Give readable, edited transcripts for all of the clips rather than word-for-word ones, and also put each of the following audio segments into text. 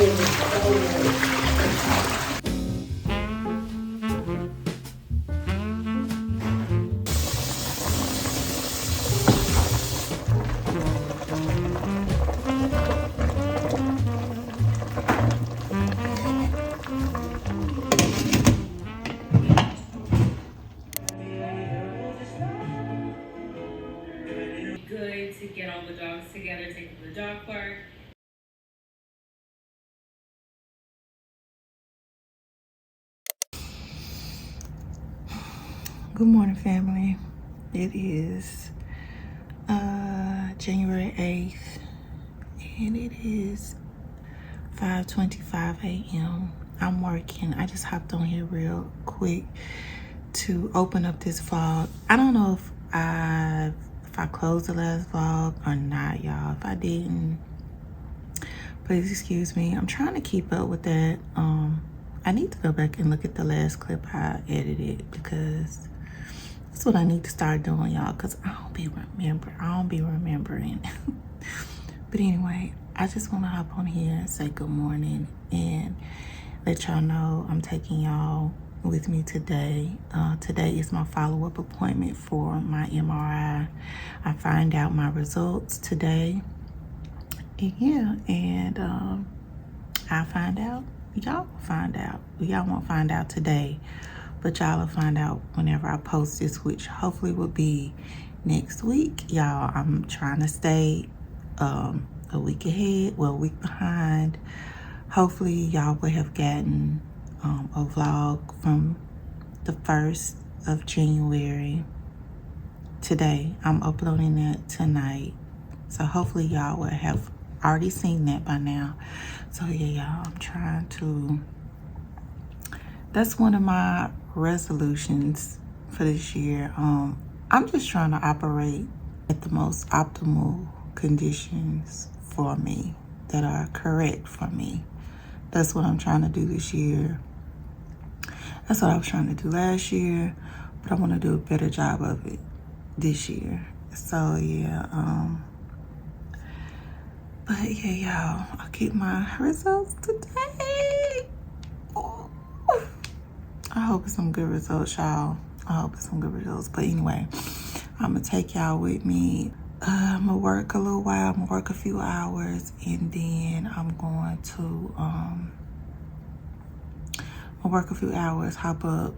Good to get all the dogs together, take them to the dog park. Good morning, family. It is January 8th, and it is 5:25 a.m. I'm working. I just hopped on here real quick to open up this vlog. I don't know if I closed the last vlog or not, y'all. If I didn't, please excuse me. I'm trying to keep up with that. I need to go back and look at the last clip I edited, because that's what I need to start doing, y'all, because I don't be remembering. But anyway, I just want to hop on here and say good morning and let y'all know I'm taking y'all with me today. Today is my follow-up appointment for my MRI. I find out my results today. Yeah, and I find out. Y'all will find out. Y'all won't find out today, but y'all will find out whenever I post this, which hopefully will be next week. Y'all, I'm trying to stay a week ahead, well, a week behind. Hopefully y'all will have gotten a vlog from the 1st of January. Today, I'm uploading it tonight. So hopefully y'all will have already seen that by now. So yeah, y'all, I'm trying to, that's one of my resolutions for this year. I'm just trying to operate at the most optimal conditions for me that are correct for me. That's what I'm trying to do this year. That's what I was trying to do last year, but I want to do a better job of it this year. So yeah, but yeah, y'all, I'll keep my results today. Ooh. I hope it's some good results, y'all. I hope it's some good results. But anyway, I'm gonna take y'all with me. I'm gonna work a little while. I'm gonna work a few hours, and then I'm going to work a few hours, hop up,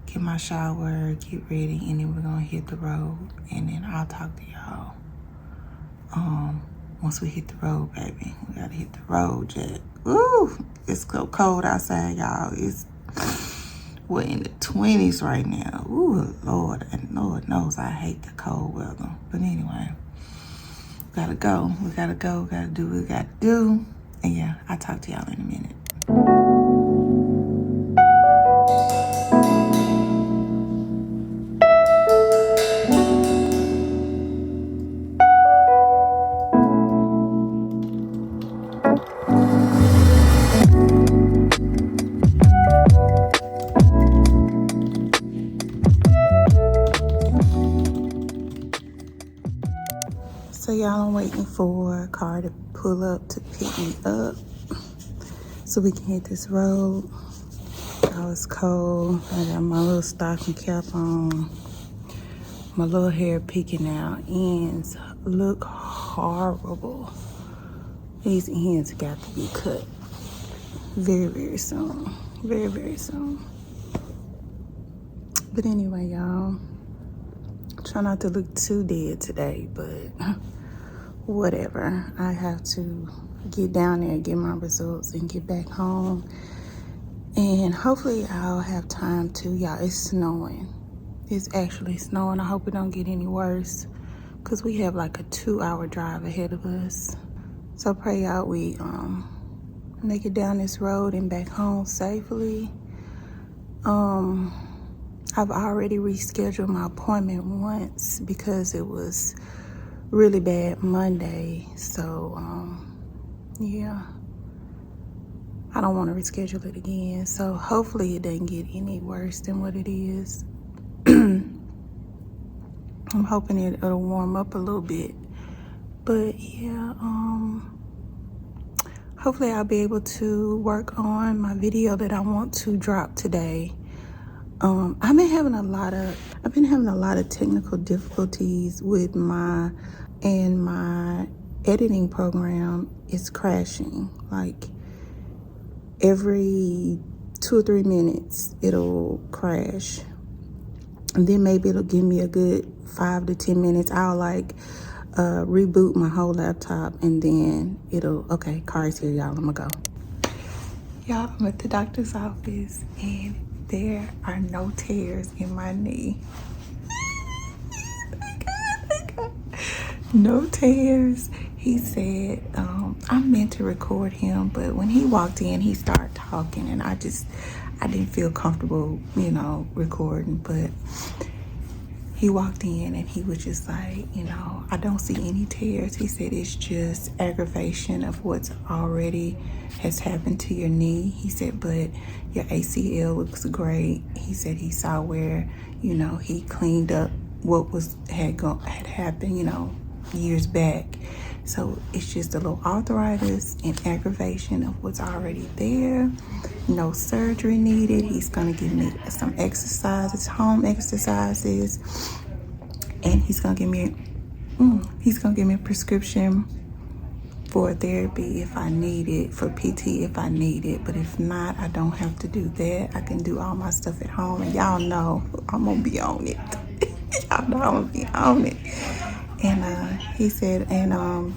get my shower, get ready, and then we're gonna hit the road. And then I'll talk to y'all once we hit the road, baby. We gotta hit the road, Jack. Ooh, it's so cold outside, y'all. It's, we're in the 20s right now. Ooh, Lord, and Lord knows I hate the cold weather. But anyway, we gotta go. We gotta go. We gotta do what we gotta do. And yeah, I'll talk to y'all in a minute. So y'all, I'm waiting for a car to pull up to pick me up so we can hit this road. Oh, it's cold. I got my little stocking cap on. My little hair peeking out. Ends look horrible. These ends got to be cut very, very soon. Very, very soon. But anyway, y'all, try not to look too dead today, but whatever. I have to get down there, get my results, and get back home. And hopefully I'll have time to, y'all, it's snowing. It's actually snowing. I hope it don't get any worse, because we have like a 2-hour drive ahead of us. So pray y'all we make it down this road and back home safely. I've already rescheduled my appointment once because it was really bad Monday. So yeah, I don't want to reschedule it again. So hopefully it doesn't get any worse than what it is. I'm hoping it'll warm up a little bit. But yeah, hopefully I'll be able to work on my video that I want to drop today. I've been having a lot of technical difficulties with my editing program is crashing. Like every 2 or 3 minutes it'll crash, and then maybe it'll give me a good 5 to 10 minutes. I'll like reboot my whole laptop, and then it'll, okay, car is here, y'all. I'm gonna go. Y'all, I'm at the doctor's office and there are no tears in my knee. Thank God. No tears. He said, I meant to record him, but when he walked in, he started talking, and I didn't feel comfortable, recording. But he walked in and he was just like, I don't see any tears. He said it's just aggravation of what's already has happened to your knee. He said, but your ACL looks great. He said he saw where, he cleaned up what had happened, years back. So it's just a little arthritis and aggravation of what's already there. No surgery needed. He's gonna give me some exercises, home exercises, and he's gonna give me a prescription for therapy if I need it, for PT if I need it. But if not, I don't have to do that. I can do all my stuff at home, and y'all know I'm gonna be on it. Y'all know I'm gonna be on it. And he said, and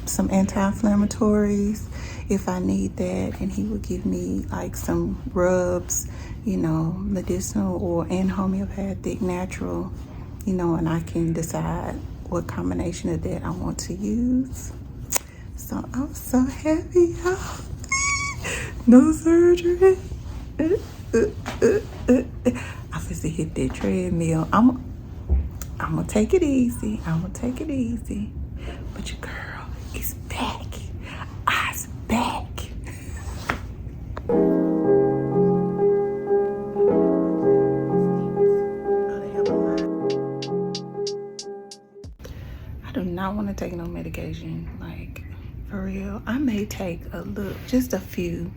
some anti-inflammatories if I need that. And he would give me like some rubs, medicinal and homeopathic, natural, and I can decide what combination of that I want to use. So I'm so happy, y'all. No surgery. I'm supposed to hit that treadmill. I'm gonna take it easy. But your girl is back. I's back. I do not want to take no medication. Like, for real. I may take just a few,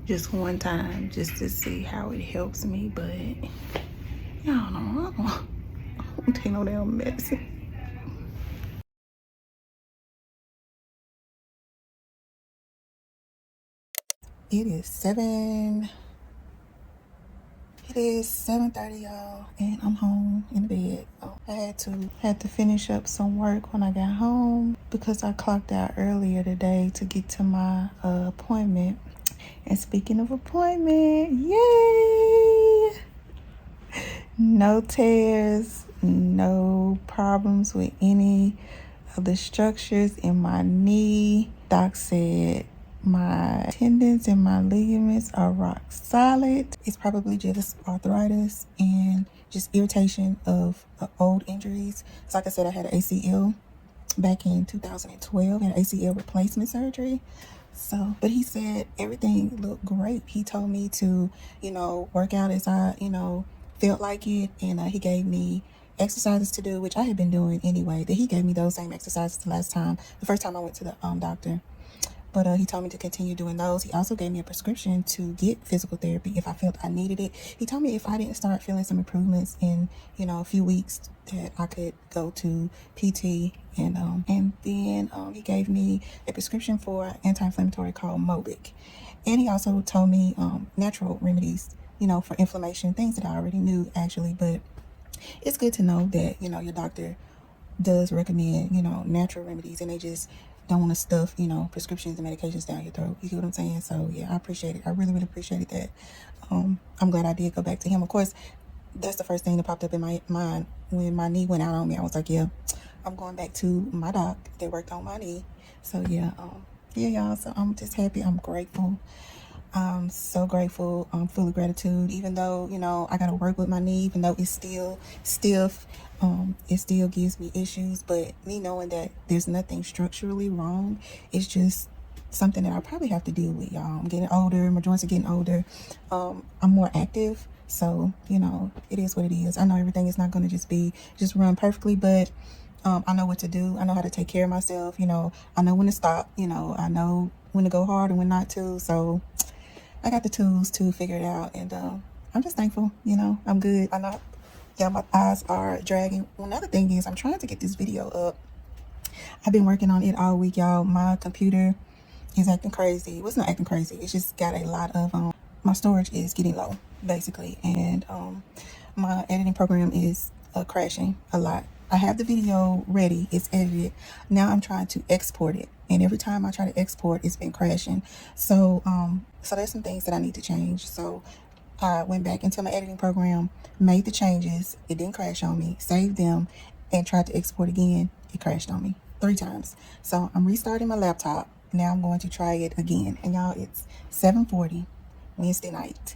just one time, just to see how it helps me. But y'all know, I don't take no damn medicine. It is 7:30, y'all, and I'm home in bed. I had to finish up some work when I got home because I clocked out earlier today to get to my appointment. And speaking of appointment, yay! No tears, no problems with any of the structures in my knee. Doc said my tendons and my ligaments are rock solid. It's probably just arthritis and just irritation of old injuries. So like I said, I had an ACL back in 2012, and ACL replacement surgery. So, but he said everything looked great. He told me to, work out as I, felt like it. And he gave me exercises to do, which I had been doing anyway. That he gave me those same exercises the first time I went to the doctor. But he told me to continue doing those. He also gave me a prescription to get physical therapy if I felt I needed it. He told me if I didn't start feeling some improvements in, a few weeks, that I could go to PT. And then he gave me a prescription for an anti-inflammatory called Mobic. And he also told me natural remedies, for inflammation, things that I already knew actually. But it's good to know that, your doctor does recommend, natural remedies, and they just don't want to stuff, prescriptions and medications down your throat. You get what I'm saying? So yeah, I appreciate it. I really, really appreciated that. I'm glad I did go back to him. Of course, that's the first thing that popped up in my mind when my knee went out on me. I was like, yeah, I'm going back to my doc that worked on my knee. So yeah, y'all. So I'm just happy. I'm grateful. I'm so grateful. I'm full of gratitude. Even though, I got to work with my knee, even though it's still stiff, it still gives me issues. But me knowing that there's nothing structurally wrong, it's just something that I probably have to deal with, y'all. I'm getting older. My joints are getting older. I'm more active. So, it is what it is. I know everything is not going to just run perfectly, but I know what to do. I know how to take care of myself. You know, I know when to stop. You know, I know when to go hard and when not to. So I got the tools to figure it out. And I'm just thankful. You know, I'm good. I know, yeah, my eyes are dragging. Another thing is I'm trying to get this video up. I've been working on it all week, y'all. My computer is acting crazy. Well, it's not acting crazy. It's just got a lot of, my storage is getting low, basically. And my editing program is crashing a lot. I have the video ready. It's edited. Now I'm trying to export it. And every time I try to export, it's been crashing. So, so there's some things that I need to change. So I went back into my editing program, made the changes. It didn't crash on me, saved them, and tried to export again. It crashed on me 3 times. So I'm restarting my laptop. Now I'm going to try it again. And y'all, it's 7:40 Wednesday night,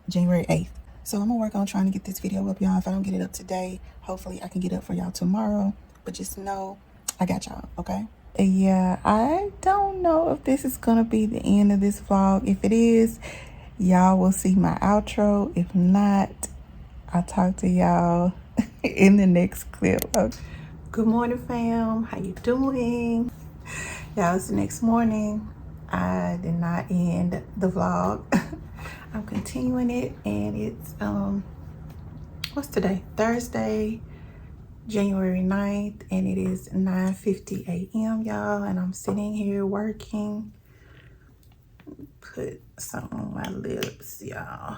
January 8th. So I'm gonna work on trying to get this video up, y'all. If I don't get it up today, hopefully I can get it up for y'all tomorrow. But just know I got y'all, okay? Yeah, I don't know if this is gonna be the end of this vlog. If it is, y'all will see my outro. If not, I'll talk to y'all in the next clip. Okay. Good morning, fam. How you doing? Y'all, it's the next morning. I did not end the vlog. I'm continuing it, and it's what's today? Thursday, January 9th, and it is 9:50 a.m. y'all, and I'm sitting here working. Put some on my lips, y'all.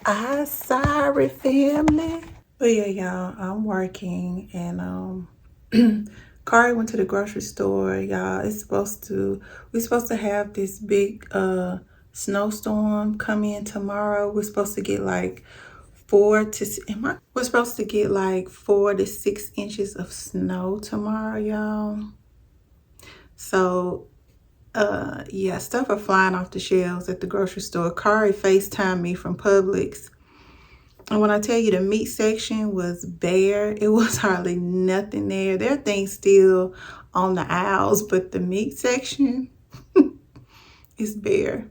I'm sorry, family. But yeah, y'all, I'm working, and Kari went to the grocery store, y'all. We're supposed to have this big snowstorm come in tomorrow. We're supposed to get like 4 to 6 inches of snow tomorrow, y'all. So yeah, stuff are flying off the shelves at the grocery store. Kari FaceTimed me from Publix. And when I tell you the meat section was bare, it was hardly nothing there. There are things still on the aisles, but the meat section is bare.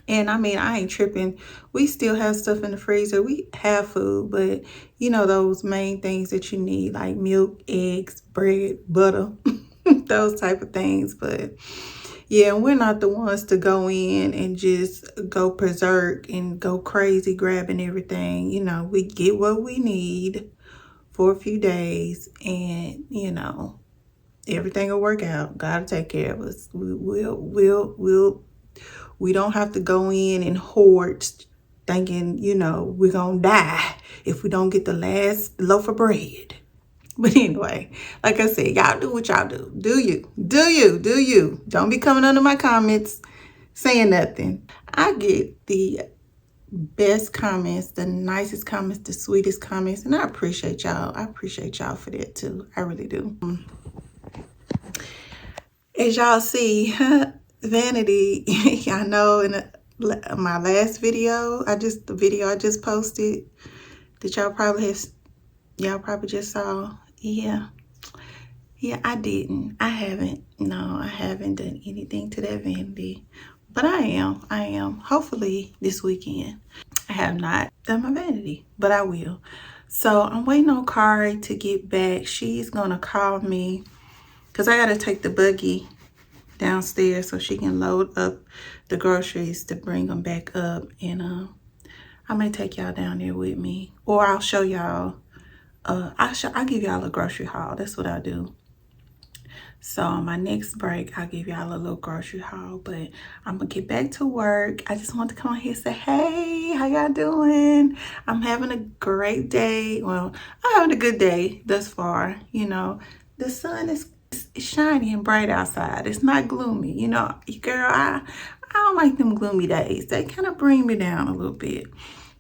And I mean, I ain't tripping. We still have stuff in the freezer. We have food, but you know, those main things that you need, like milk, eggs, bread, butter, those type of things. But yeah, we're not the ones to go in and just go berserk and go crazy grabbing everything. You know, we get what we need for a few days, and you know, everything will work out. God will take care of us. We don't have to go in and hoard thinking, you know, we're gonna die if we don't get the last loaf of bread. But anyway, like I said, y'all do what y'all do. Do you. Don't be coming under my comments saying nothing. I get the best comments, the nicest comments, the sweetest comments, and I appreciate y'all. I appreciate y'all for that too. I really do. As y'all see, vanity, I know in my last video, the video I just posted that y'all probably just saw. Yeah, I haven't done anything to that vanity, but I am hopefully this weekend. I have not done my vanity, but I will. So I'm waiting on Kari to get back. She's gonna call me because I gotta take the buggy downstairs so she can load up the groceries to bring them back up, and I may take y'all down there with me, or I'll show y'all. I'll give y'all a grocery haul. That's what I'll do. So on my next break, I'll give y'all a little grocery haul, but I'm gonna get back to work. I just want to come on here and say, hey, how y'all doing? I'm having a great day. Well, I'm having a good day thus far. You know, the sun is shiny and bright outside. It's not gloomy. You know, girl, I don't like them gloomy days. They kind of bring me down a little bit.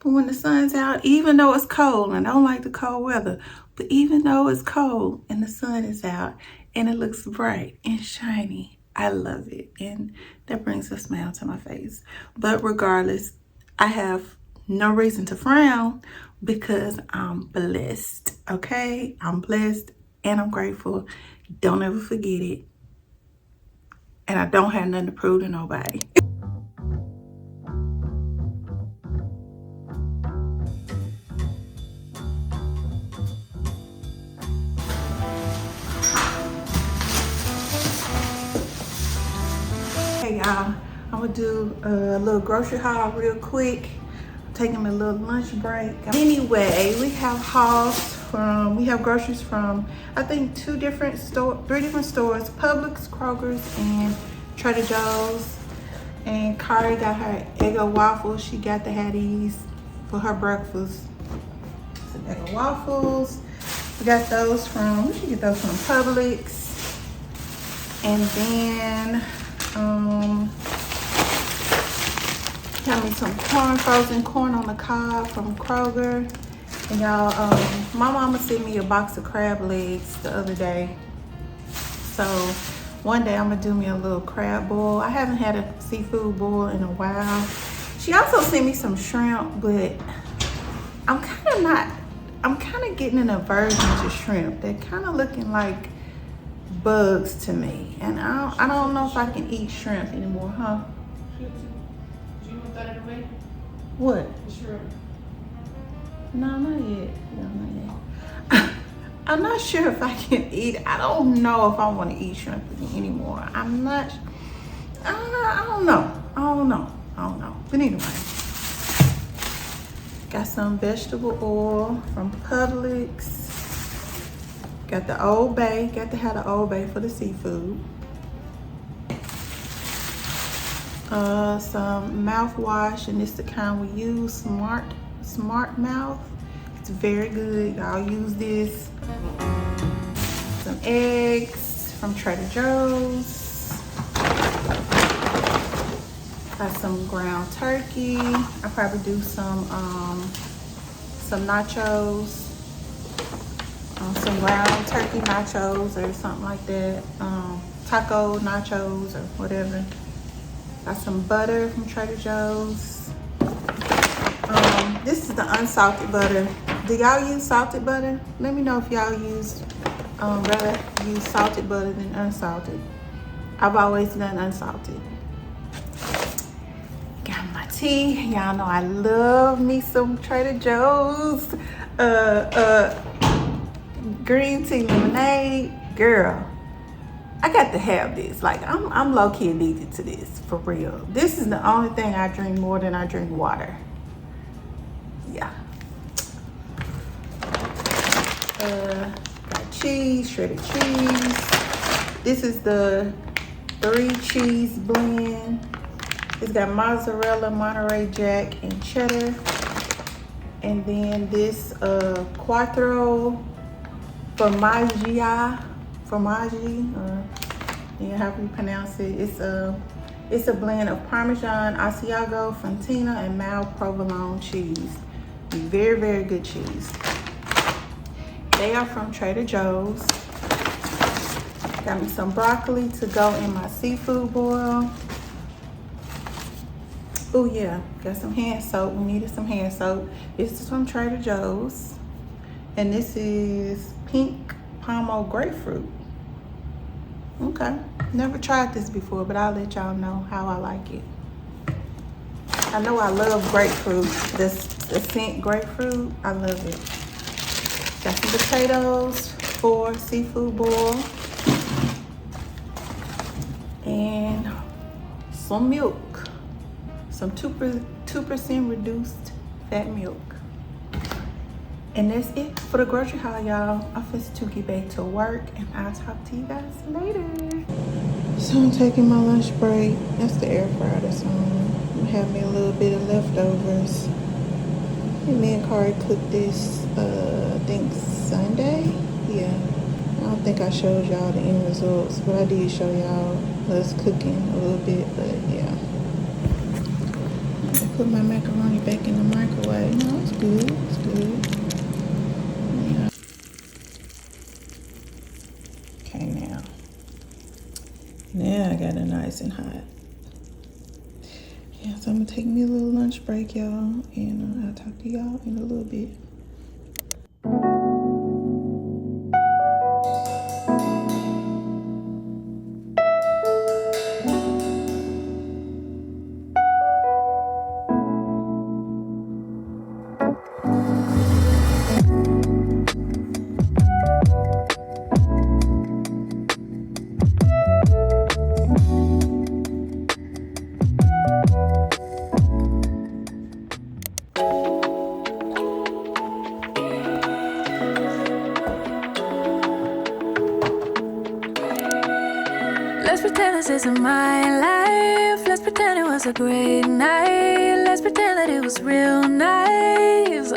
But when the sun's out, even though it's cold, and I don't like the cold weather, but even though it's cold and the sun is out and it looks bright and shiny, I love it. And that brings a smile to my face. But regardless, I have no reason to frown because I'm blessed, okay? I'm blessed and I'm grateful. Don't ever forget it. And I don't have nothing to prove to nobody. y'all. I'm gonna do a little grocery haul real quick. Taking a little lunch break. Anyway, we have groceries from, I think, three different stores, Publix, Kroger's, and Trader Joe's. And Kari got her Eggo waffles. She got to have these for her breakfast. Some Eggo waffles. We got those from, we should get those from Publix. And then, got me some frozen corn on the cob from Kroger. And y'all, my mama sent me a box of crab legs the other day. So one day I'm gonna do me a little crab boil. I haven't had a seafood boil in a while. She also sent me some shrimp, but I'm kind of getting an aversion to shrimp. They're kind of looking like bugs to me. And I don't know if I can eat shrimp anymore, huh? What? Shrimp. No, not yet. No, not yet. I'm not sure if I can eat. I don't know if I want to eat shrimp anymore. I'm not. I don't know. But anyway, got some vegetable oil from Publix. Got the Old Bay. Got to have the Old Bay for the seafood. Some mouthwash, and it's the kind we use, Smart Mouth. It's very good. Y'all use this. Some eggs from Trader Joe's. Got some ground turkey. I probably do some nachos. Some ground turkey nachos or something like that. Taco nachos or whatever. Got some butter from Trader Joe's. This is the unsalted butter. Do y'all use salted butter? Let me know if y'all rather use salted butter than unsalted. I've always done unsalted. Got my tea. Y'all know I love me some Trader Joe's green tea lemonade. Girl, I got to have this. Like, I'm low-key addicted to this, for real. This is the only thing I drink more than I drink water. Yeah. Got cheese, shredded cheese. This is the 3 cheese blend. It's got mozzarella, Monterey Jack, and cheddar. And then this quattro formaggi, however you pronounce it. It's a blend of Parmesan, Asiago, Fontina, and mild provolone cheese. Very, very good cheese. They are from Trader Joe's. Got me some broccoli to go in my seafood boil. Oh yeah, got some hand soap. We needed some hand soap. This is from Trader Joe's. And this is pink pomo grapefruit. Okay, never tried this before, but I'll let y'all know how I like it. I know I love grapefruit, the scent grapefruit, I love it. Got some potatoes for seafood boil. And some milk, some 2% reduced fat milk. And that's it for the grocery haul, y'all. I'm supposed to get back to work, and I'll talk to you guys later. So I'm taking my lunch break. That's the air fryer that's on. I'm gonna have me a little bit of leftovers. And me and Kari cooked this, I think Sunday. Yeah. I don't think I showed y'all the end results, but I did show y'all us cooking a little bit, but yeah. I put my macaroni back in the microwave. No, it's good. It's good. Now I got it nice and hot. Yeah, so I'm gonna take me a little lunch break, y'all, and I'll talk to y'all in a little bit. Let's pretend this isn't my life. Let's pretend it was a great night. Let's pretend that it was real nice.